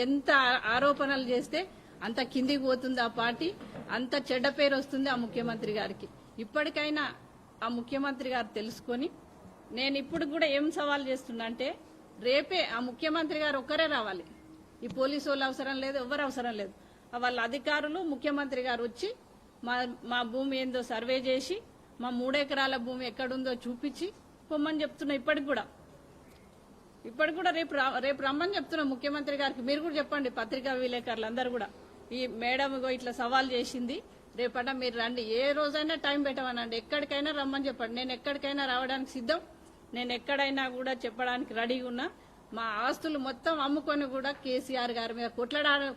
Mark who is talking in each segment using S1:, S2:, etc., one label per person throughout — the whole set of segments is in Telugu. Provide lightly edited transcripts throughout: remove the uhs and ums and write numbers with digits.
S1: ఎంత ఆరోపణలు చేస్తే అంత కిందికి పోతుంది ఆ పార్టీ, అంత చెడ్డ పేరు వస్తుంది ఆ ముఖ్యమంత్రి గారికి. ఇప్పటికైనా ఆ ముఖ్యమంత్రి గారు తెలుసుకొని, నేను ఇప్పుడు కూడా ఏం సవాల్ చేస్తున్నా అంటే, రేపే ఆ ముఖ్యమంత్రి గారు ఒక్కరే రావాలి. ఈ పోలీసు వాళ్ళు అవసరం లేదు, ఎవరు అవసరం లేదు. వాళ్ళ అధికారులు ముఖ్యమంత్రి గారు వచ్చి మా భూమి ఏందో సర్వే చేసి మా 3 ఎకరాల భూమి ఎక్కడుందో చూపించి పొమ్మని చెప్తున్నా. ఇప్పటికి కూడా రేపు రమ్మని చెప్తున్నా ముఖ్యమంత్రి గారికి. మీరు కూడా చెప్పండి, పత్రికా విలేకరులు అందరూ కూడా, ఈ మేడం ఇట్లా సవాల్ చేసింది, రేపట మీరు రండి, ఏ రోజైనా టైం పెట్టమనండి, ఎక్కడికైనా రమ్మని చెప్పండి. నేను ఎక్కడికైనా రావడానికి సిద్ధం, నేను ఎక్కడైనా కూడా చెప్పడానికి రెడీగా ఉన్నా. మా ఆస్తులు మొత్తం అమ్ముకొని కూడా కేసీఆర్ గారి మీద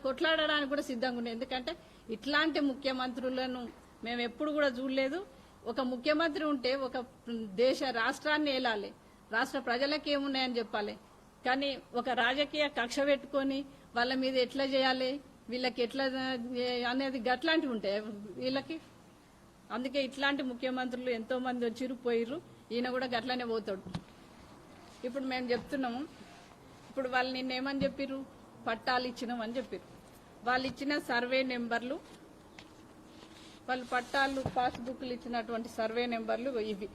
S1: కొట్లాడడానికి కూడా సిద్ధంగా ఉన్నాయి. ఎందుకంటే ఇట్లాంటి ముఖ్యమంత్రులను మేము ఎప్పుడు కూడా చూడలేదు. ఒక ముఖ్యమంత్రి ఉంటే ఒక రాష్ట్రాన్ని ఏలాలి, రాష్ట్ర ప్రజలకు ఏమున్నాయని చెప్పాలి. కానీ ఒక రాజకీయ కక్ష పెట్టుకొని వాళ్ళ మీద ఎట్లా చేయాలి, వీళ్ళకి ఎట్లా అనేది గట్లాంటివి ఉంటాయి వీళ్ళకి. అందుకే ఇట్లాంటి ముఖ్యమంత్రులు ఎంతో మంది వచ్చిరు పోయిర్రు, ఈయన కూడా గట్లనే పోతాడు. ఇప్పుడు మేము చెప్తున్నాము, ఇప్పుడు వాళ్ళు నిన్నేమని చెప్పిర్రు, పట్టాలు ఇచ్చినామని చెప్పారు. వాళ్ళు ఇచ్చిన సర్వే నెంబర్లు, వాళ్ళు పట్టాలు పాస్బుక్లు ఇచ్చినటువంటి సర్వే నెంబర్లు ఇవి.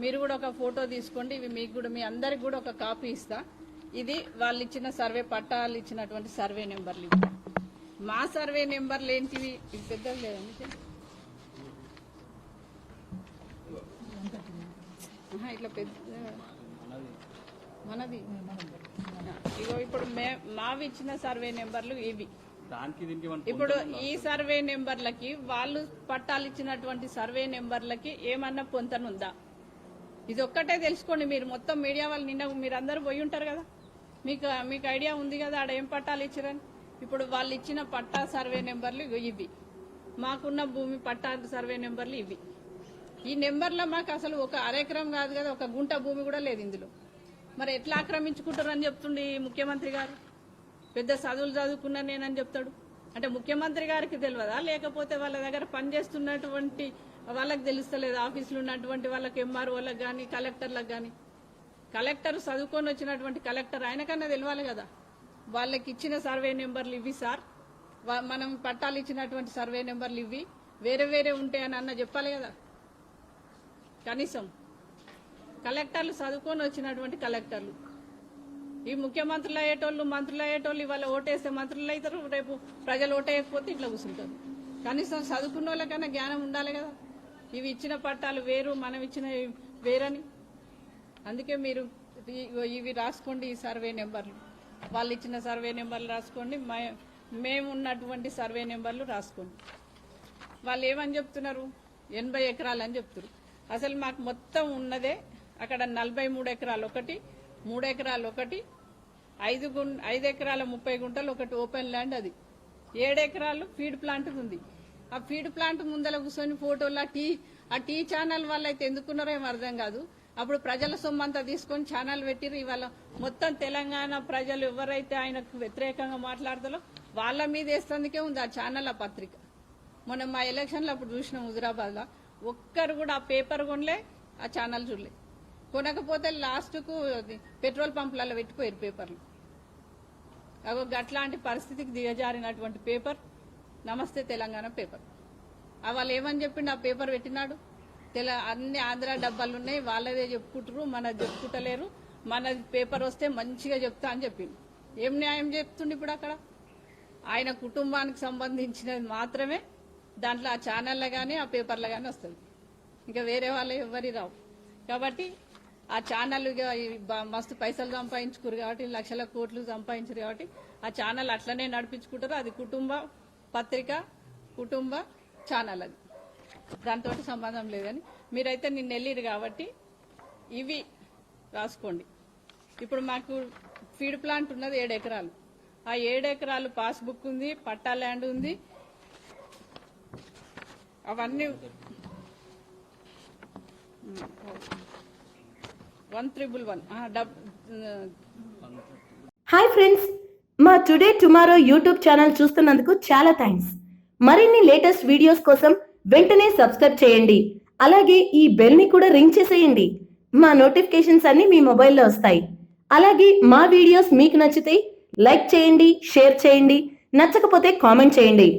S1: మీరు కూడా ఒక ఫోటో తీసుకోండి, ఇవి మీకు కూడా మీ అందరికి కూడా ఒక కాపీ ఇస్తా. ఇది వాళ్ళు ఇచ్చిన సర్వే పట్టాలు ఇచ్చినటువంటి సర్వే నెంబర్లు ఇవి. మా సర్వే నెంబర్లు ఏంటివి, ఇవి పెద్దవి లేదండి, ఇట్లా పెద్ద మనది. ఇగో ఇప్పుడు మావి ఇచ్చిన సర్వే నెంబర్లు ఇవి. ఇప్పుడు ఈ సర్వే నెంబర్లకి వాళ్ళు పట్టాలు ఇచ్చినటువంటి సర్వే నెంబర్లకి ఏమన్నా పొంతనుందా, ఇది ఒక్కటే తెలుసుకోండి. మీరు మొత్తం మీడియా వాళ్ళు నిన్న మీరందరూ పోయి ఉంటారు కదా, మీకు ఐడియా ఉంది కదా ఆడ ఏం పట్టాలు ఇచ్చారని. ఇప్పుడు వాళ్ళు ఇచ్చిన పట్టా సర్వే నెంబర్లు ఇవి, మాకున్న భూమి పట్టా సర్వే నెంబర్లు ఇవి. ఈ నెంబర్లో మాకు అసలు ఒక అరెకరం కాదు కదా, ఒక గుంట భూమి కూడా లేదు ఇందులో. మరి ఎట్లా ఆక్రమించుకుంటారని చెప్తుండే ఈ ముఖ్యమంత్రి గారు. పెద్ద చదువులు చదువుకున్నా నేనని చెప్తాడు అంటే ముఖ్యమంత్రి గారికి తెలియదా, లేకపోతే వాళ్ళ దగ్గర పనిచేస్తున్నటువంటి వాళ్ళకి తెలుస్తలేదు, ఆఫీసులో ఉన్నటువంటి వాళ్ళకి, ఎంఆర్ఓ వాళ్ళకి కానీ కలెక్టర్లకు కానీ. కలెక్టర్ చదువుకొని వచ్చినటువంటి కలెక్టర్, ఆయనకన్నా తెలియాలి కదా. వాళ్ళకి ఇచ్చిన సర్వే నెంబర్లు ఇవి సార్, మనం పట్టాలు ఇచ్చినటువంటి సర్వే నెంబర్లు ఇవి, వేరే వేరే ఉంటాయని అన్న చెప్పాలి కదా. కనీసం కలెక్టర్లు చదువుకొని వచ్చినటువంటి కలెక్టర్లు, ఈ ముఖ్యమంత్రులు అయ్యేటోళ్ళు మంత్రులు అయ్యేటోళ్ళు ఇవాళ ఓటేస్తే మంత్రులు అవుతారు, రేపు ప్రజలు ఓటేయకపోతే ఇట్లా కూర్చుంటారు. కనీసం చదువుకున్న వాళ్ళకన్నా జ్ఞానం ఉండాలి కదా. ఇవి ఇచ్చిన పట్టాలు వేరు, మనం ఇచ్చిన వేరని. అందుకే మీరు ఇవి రాసుకోండి, ఈ సర్వే నెంబర్లు, వాళ్ళు ఇచ్చిన సర్వే నెంబర్లు రాసుకోండి, మేము ఉన్నటువంటి సర్వే నెంబర్లు రాసుకోండి. వాళ్ళు ఏమని చెప్తున్నారు, 80 ఎకరాలు అని చెప్తున్నారు. అసలు మాకు మొత్తం ఉన్నదే అక్కడ 43 ఎకరాలు ఒకటి, 3 ఎకరాలు ఒకటి, 5 ఎకరాల 30 గుంటలు ఒకటి ఓపెన్ ల్యాండ్, అది 7 ఎకరాలు ఫీడ్ ప్లాంట్ ఉంది. ఆ ఫీడ్ ప్లాంట్ ముందర కూర్చొని ఫోటోలు ఆ టీ ఛానల్ వాళ్ళు అయితే ఎందుకున్నారో ఏం అర్థం కాదు. అప్పుడు ప్రజల సొమ్మంతా తీసుకొని ఛానల్ పెట్టిరు. ఇవాళ మొత్తం తెలంగాణ ప్రజలు ఎవరైతే ఆయనకు వ్యతిరేకంగా మాట్లాడతారో వాళ్ళ మీద వేస్తేందుకే ఉంది ఆ ఛానల్, ఆ పత్రిక. మొన్న మా ఎలక్షన్లో అప్పుడు చూసినాం హుజురాబాద్లో, ఒక్కరు కూడా ఆ పేపర్ కొనలే, ఆ ఛానల్ చూడలే. కొనకపోతే లాస్ట్కు పెట్రోల్ పంపులలో పెట్టిపోయారు పేపర్లు. అట్లాంటి పరిస్థితికి దిగజారినటువంటి పేపర్ నమస్తే తెలంగాణ పేపర్. వాళ్ళు ఏమని చెప్పిండు, ఆ పేపర్ పెట్టినాడు, అన్ని ఆంధ్ర డబ్బాలు ఉన్నాయి, వాళ్ళదే చెప్పుకుంటారు, మనది చెప్పుకుంటలేరు, మన పేపర్ వస్తే మంచిగా చెప్తా అని చెప్పిండు. ఏం న్యాయం చెప్తుండే ఇప్పుడు అక్కడ? ఆయన కుటుంబానికి సంబంధించినది మాత్రమే దాంట్లో ఆ ఛానల్లో కానీ ఆ పేపర్లో కానీ వస్తుంది, ఇంకా వేరే వాళ్ళు ఎవరి రావు. కాబట్టి ఆ ఛానల్ మస్తు పైసలు సంపాదించుకురు కాబట్టి, లక్షల కోట్లు సంపాదించారు కాబట్టి ఆ ఛానల్ అట్లనే నడిపించుకుంటారు. అది కుటుంబ పత్రిక, కుటుంబ ఛానల్, అది దాంతో సంబంధం లేదని. మీరైతే నిన్న వెళ్ళిరు కాబట్టి ఇవి రాసుకోండి. ఇప్పుడు మాకు ఫీడ్ ప్లాంట్ ఉన్నది 7 ఎకరాలు. ఆ 7 ఎకరాలు పాస్బుక్ ఉంది, పట్టా ల్యాండ్ ఉంది, అవన్నీ 1311.
S2: హాయ్ ఫ్రెండ్స్, మా టుడే టుమారో యూట్యూబ్ ఛానల్ చూస్తున్నందుకు చాలా థ్యాంక్స్. మరిన్ని లేటెస్ట్ వీడియోస్ కోసం వెంటనే సబ్స్క్రైబ్ చేయండి. అలాగే ఈ బెల్ ని కూడా రింగ్ చేసేయండి. మా నోటిఫికేషన్స్ అన్ని మీ మొబైల్లో వస్తాయి. అలాగే మా వీడియోస్ మీకు నచ్చితే లైక్ చేయండి, షేర్ చేయండి, నచ్చకపోతే కామెంట్ చేయండి.